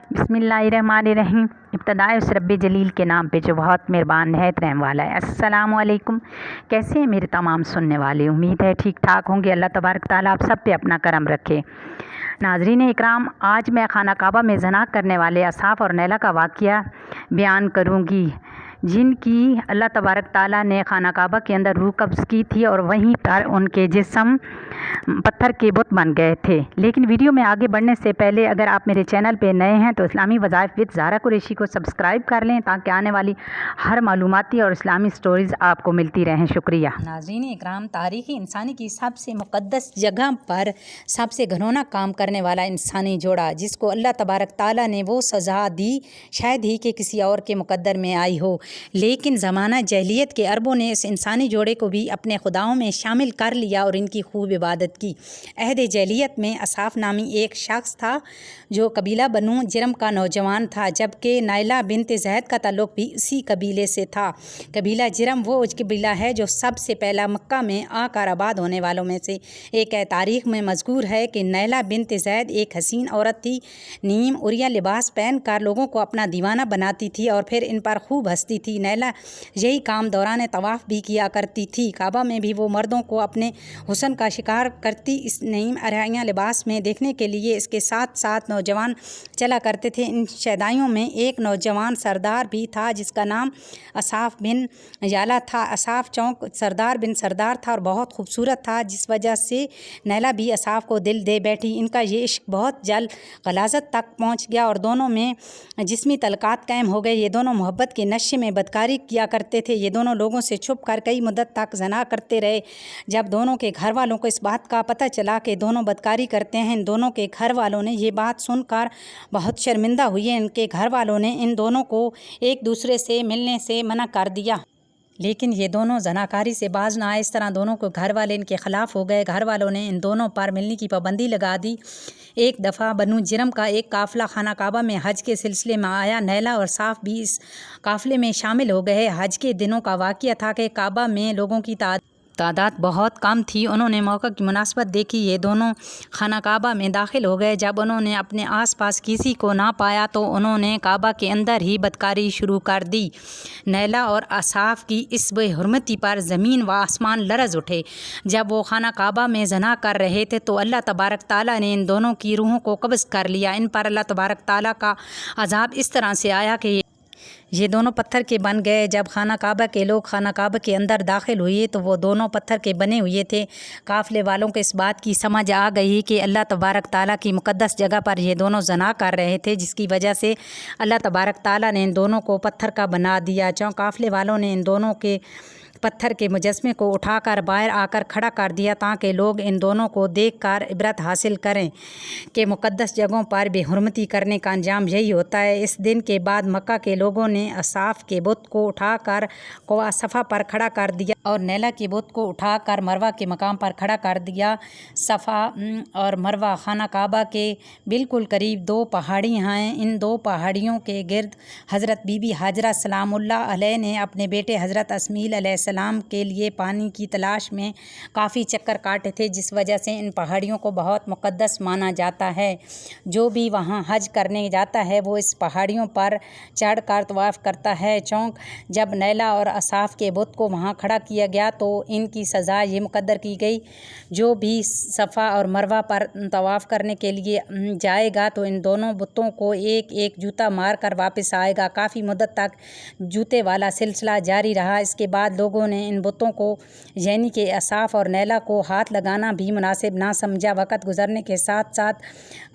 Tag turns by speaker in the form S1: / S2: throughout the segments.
S1: बिस्मिल्लाहिर्रहमानिर्रहीम। इब्तदाए उस रब्बे जलील के नाम पे जो बहुत मेहरबान नहायत रहम वाला है। अस्सलामु अलैकुम। कैसे हैं मेरे तमाम सुनने वाले? उम्मीद है ठीक ठाक होंगे। अल्लाह तबारक ताला आप सब पे अपना करम रखे। नाज़रीन इकराम, आज मैं खाना काबा में ज़ना करने वाले असाफ़ और नैला का वाक़या बयान करूँगी, जिनकी अल्लाह तबारक ताला ने खाना काबा के अंदर रूह कब्ज़ की थी और वहीं पर उनके जिस्म पत्थर के बुत बन गए थे। लेकिन वीडियो में आगे बढ़ने से पहले अगर आप मेरे चैनल पे नए हैं तो इस्लामी वज़ाइफ विद ज़ारा कुरैशी को सब्सक्राइब कर लें, ताकि आने वाली हर मालूमाती और इस्लामी स्टोरीज़ आपको मिलती रहें। शुक्रिया।
S2: नाज़रीन इकराम, तारीख़ इंसानी की सबसे मुक़द्दस जगह पर सबसे घिनौना काम करने वाला इंसानी जोड़ा, जिसको अल्लाह तबारक ताला ने वो सज़ा दी शायद ही कि किसी और के मुक़द्दर में आई हो, लेकिन ज़माना जहलियत के अरबों ने इस इंसानी जोड़े को भी अपने खुदाओं में शामिल कर लिया और इनकी खूब इबादत की। अहद जहलियत में असाफ़ नामी एक शख्स था जो कबीला बनु जिरम का नौजवान था, जबकि नाइला बिनत ज़ैद का ताल्लुक़ भी इसी कबीले से था। कबीला जिरम वो कबीला है जो सबसे पहला मक्का में आकर आबाद होने वालों में से एक है। तारीख़ में मज़कूर है कि नाइला बिनत ज़ैद एक हसीन औरत थी। नीम उरिया लिबास पहन कर लोगों को अपना दीवाना बनाती थी और फिर इन पर खूब हंसती थी। नाइला यही काम दौरान तवाफ़ भी किया करती थी। काबा में भी वो मर्दों को अपने हुस्न का शिकार करती इस नईम अरिया लिबास में देखने के लिए इसके साथ साथ नौजवान चला करते थे। इन शैदाइयों में एक नौजवान सरदार भी था जिसका नाम असाफ़ बिन याला था। असाफ़ चौंक सरदार बिन सरदार था और बहुत खूबसूरत था, जिस वजह से नैला भी असाफ़ को दिल दे बैठी। इनका ये इश्क बहुत जल्द गलाज़त तक पहुँच गया और दोनों में जिस्मी तलकात कायम हो गए। ये दोनों मोहब्बत के नशे में बदकारी किया करते थे। ये दोनों लोगों से छुप कर कई मुद्दत तक ज़ना करते रहे। जब दोनों के घर वालों को इस बात का पता चला कि दोनों बदकारी करते हैं, इन दोनों के घर वालों ने ये बात सुनकर बहुत शर्मिंदा हुए। इनके घर वालों ने इन दोनों को एक दूसरे से मिलने से मना कर दिया, लेकिन ये दोनों ज़नाकारी से बाज ना आए। इस तरह दोनों को घर वाले इनके ख़िलाफ़ हो गए। घर वालों ने इन दोनों पर मिलने की पाबंदी लगा दी। एक दफ़ा बनु जिरम का एक काफ़िला खाना काबा में हज के सिलसिले में आया। नैला और साफ़ भी इस काफ़िले में शामिल हो गए। हज के दिनों का वाक़या था कि काबा में लोगों की तादाद बहुत कम थी। उन्होंने मौका की मुनासबत देखी, ये दोनों खाना काबा में दाखिल हो गए। जब उन्होंने अपने आसपास किसी को ना पाया तो उन्होंने काबा के अंदर ही बदकारी शुरू कर दी। नैला और असाफ़ की इस बेहुरमती पर ज़मीन व आसमान लरज़ उठे। जब वो खाना काबा में ज़ना कर रहे थे तो अल्लाह तबारक ताला ने इन दोनों की रूहों को कब्ज़ कर लिया। इन पर अल्लाह तबारक ताला का अज़ाब इस तरह से आया कि ये दोनों पत्थर के बन गए। जब खाना काबा के लोग खाना काबा के अंदर दाखिल हुए तो वो दोनों पत्थर के बने हुए थे। काफ़िले वालों को इस बात की समझ आ गई कि अल्लाह तबारक ताला की मुक़द्दस जगह पर ये दोनों ज़ना कर रहे थे, जिसकी वजह से अल्लाह तबारक ताला ने इन दोनों को पत्थर का बना दिया। काफ़िले वालों ने इन दोनों के पत्थर के मुजस्मे को उठाकर बाहर आकर खड़ा कर दिया, ताकि लोग इन दोनों को देखकर इबरत हासिल करें कि मुक़द्दस जगहों पर बेहुरमती करने का अंजाम यही होता है। इस दिन के बाद मक्का के लोगों ने असाफ़ के बुत को उठाकर कवा सफ़ा पर खड़ा कर दिया और नैला के बुत को उठाकर मरवा के मकाम पर खड़ा कर दिया। सफ़ा और मरवा खाना काबा के बिल्कुल करीब दो पहाड़ियाँ हैं। इन दो पहाड़ियों के गिर्द हज़रत बीबी हाजरा सलामुल्लाह अलैह ने अपने बेटे हज़रत अस्मील अलैहिस्सलाम के लिए पानी की तलाश में काफ़ी चक्कर काटे थे, जिस वजह से इन पहाड़ियों को बहुत मुक़द्दस माना जाता है। जो भी वहाँ हज करने जाता है वो इस पहाड़ियों पर चढ़ कर तवाफ़ करता है। जब नैला और असाफ़ के बुत को वहाँ खड़ा किया गया तो इनकी सज़ा ये मुक़द्दर की गई, जो भी सफ़ा और मरवा पर तवाफ़ करने के लिए जाएगा तो इन दोनों बुतों को एक एक जूता मार कर वापस आएगा। काफ़ी मुद्दत तक जूते वाला सिलसिला जारी रहा। इसके बाद लोगों ने इन बुतों को यानी कि असाफ़ और नैला को हाथ लगाना भी मुनासिब ना समझा। वक़्त गुजरने के साथ साथ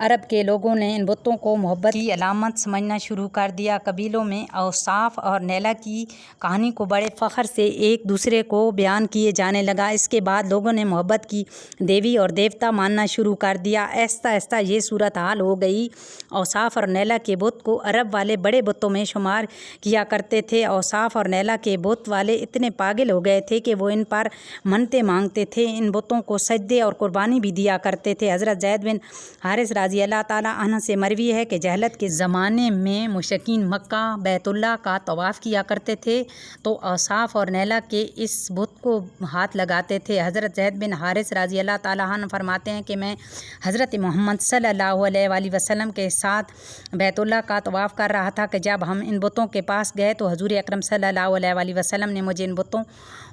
S2: अरब के लोगों ने इन बुतों को मोहब्बत की अलामत समझना शुरू कर दिया। कबीलों में असाफ़ और नैला की कहानी को बड़े फ़ख्र से एक दूसरे को बयान किए जाने लगा। इसके बाद लोगों ने मोहब्बत की देवी और देवता मानना शुरू कर दिया। आहिस्ता आहिस्ता ये सूरत हाल हो गई। असाफ़ और नैला के बुत को अरब वाले बड़े बुतों में शुमार किया करते थे। असाफ़ और नैला के बुत वाले इतने पाक पागल हो गए थे कि वो इन पर मन्नतें मांगते थे, इन बुतों को सजदे और कुर्बानी भी दिया करते थे। हज़रत ज़ैद बिन हारिस रज़ी अल्लाह ताला अन्हु से मरवी है कि जहलत के ज़माने में मुशरिकीन मक्का बैतुल्लाह का तवाफ़ किया करते थे तो औसाफ और नैला के इस बुत को हाथ लगाते थे। हज़रत ज़ैद बिन हारिस रज़ी अल्लाह ताला अन्हु फरमाते हैं कि मैं हज़रत मोहम्मद सल्लल्लाहु अलैहि वसल्लम के साथ बैतुल्लाह का तवाफ़ कर रहा था कि जब हम इन बुतों के पास गए तो हजूर अकरम सल्लल्लाहु अलैहि वसल्लम ने मुझे इन बुतों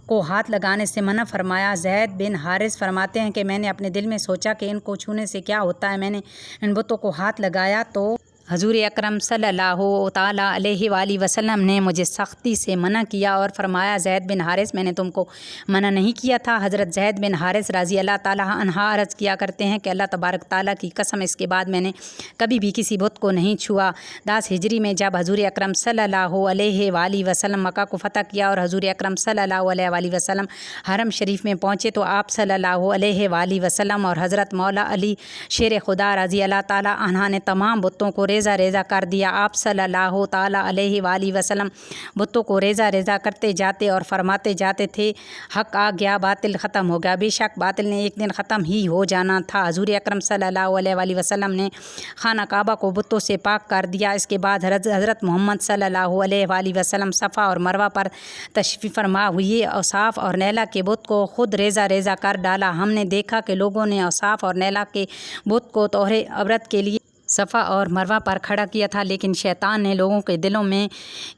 S2: को हाथ लगाने से मना फरमाया। ज़ैद बिन हारिस फरमाते हैं कि मैंने अपने दिल में सोचा कि इनको छूने से क्या होता है। मैंने इन बुतों को हाथ लगाया तो हजूर अकरम सल्लल्लाहु ताला अलैहि वसल्लम ने मुझे सख्ती से मना किया और फरमाया, ज़ैद बिन हारिस मैंने तुमको मना नहीं किया था। हज़रत ज़ैद बिन हारिस रज़ी अल्लाह ताला अन्हु अर्ज़ किया करते हैं कि अल्लाह तबारक ताला की कसम इसके बाद मैंने कभी भी किसी बुत को नहीं छुआ। 10 हिजरी में जब हजूर अकरम सल्लल्लाहु अलैहि वसल्लम मक्का को फ़तह किया और हजूर अकरम सल्लल्लाहु अलैहि वसल्लम हरम शरीफ में पहुँचे तो आप सल्लल्लाहु अलैहि वसल्लम और हज़रत मौला अली शेर खुदा रज़ी अल्लाह ताला अन्हा ने तमाम बुतों को रेज़ा रेज़ा कर दिया। आप सल्लल्लाहु ताला अलैहि वसल्लम बुतों को रेज़ा रेज़ा करते जाते और फरमाते जाते थे, हक़ आ गया बातिल ख़त्म हो गया। बेशक बातिल ने एक दिन ख़त्म ही हो जाना था। हजूर अकरम सल्लल्लाहु अलैहि वसल्लम ने खाना काबा को बुतों से पाक कर दिया। इसके बाद हज़रत मोहम्मद सल्लल्लाहु अलैहि वसल्लम सफ़ा और मरवा पर तशरीफ़ फरमा हुए। औसाफ और नैला के बुत को ख़ुद रेज़ा रेज़ा कर डाला। हमने देखा कि लोगों ने औसाफ और नैला के बुत को तोहरे अवरत के लिए सफ़ा और मरवा पर खड़ा किया था, लेकिन शैतान ने लोगों के दिलों में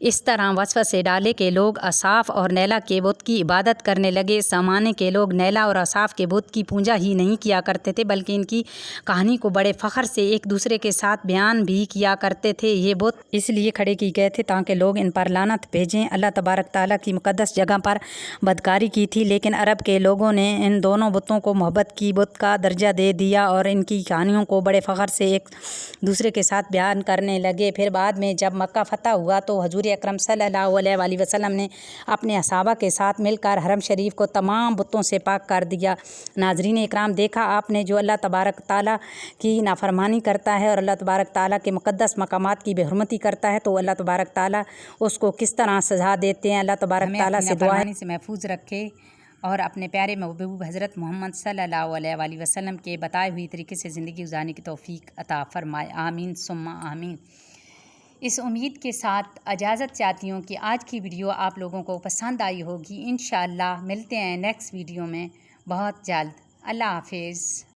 S2: इस तरह वसवसे डाले कि लोग असाफ और नैला के बुत की इबादत करने लगे। इस ज़माने के लोग नैला और असाफ के बुत की पूजा ही नहीं किया करते थे, बल्कि इनकी कहानी को बड़े फ़ख्र से एक दूसरे के साथ बयान भी किया करते थे। ये बुत इसलिए खड़े किए गए थे ताकि लोग इन पर लानत भेजें। अल्लाह तबारक ताला की मुक़द्दस जगह पर बदकारी की थी, लेकिन अरब के लोगों ने इन दोनों बुतों को मोहब्बत की बुत का दर्जा दे दिया और इनकी कहानियों को बड़े फ़ख्र से एक दूसरे के साथ बयान करने लगे। फिर बाद में जब मक्का फ़तह हुआ तो हजूर अकरम सल्लल्लाहु अलैहि वसल्लम ने अपने असहाबा के साथ मिलकर हरम शरीफ को तमाम बुतों से पाक कर दिया। नाज़रीन इकराम, देखा आपने जो अल्लाह तबारक ताला की नाफरमानी करता है और अल्लाह तबारक ताला के मुक़द्दस मकामात की बेहुरमती करता है तो अल्लाह तबारक ताला उसको किस तरह सज़ा देते हैं। अल्लाह तबारक ताला से दुआ है से महफूज रखे और अपने प्यारे महबूब हज़रत मोहम्मद सल्लल्लाहु अलैहि वसल्लम के बताए हुई तरीके से ज़िंदगी गुजारने की तौफ़ीक अता फ़रमाए। आमीन सुम्मा आमीन। इस उम्मीद के साथ इजाज़त चाहती हूँ कि आज की वीडियो आप लोगों को पसंद आई होगी। इंशाअल्लाह मिलते हैं नेक्स्ट वीडियो में बहुत जल्द। अल्लाह हाफिज़।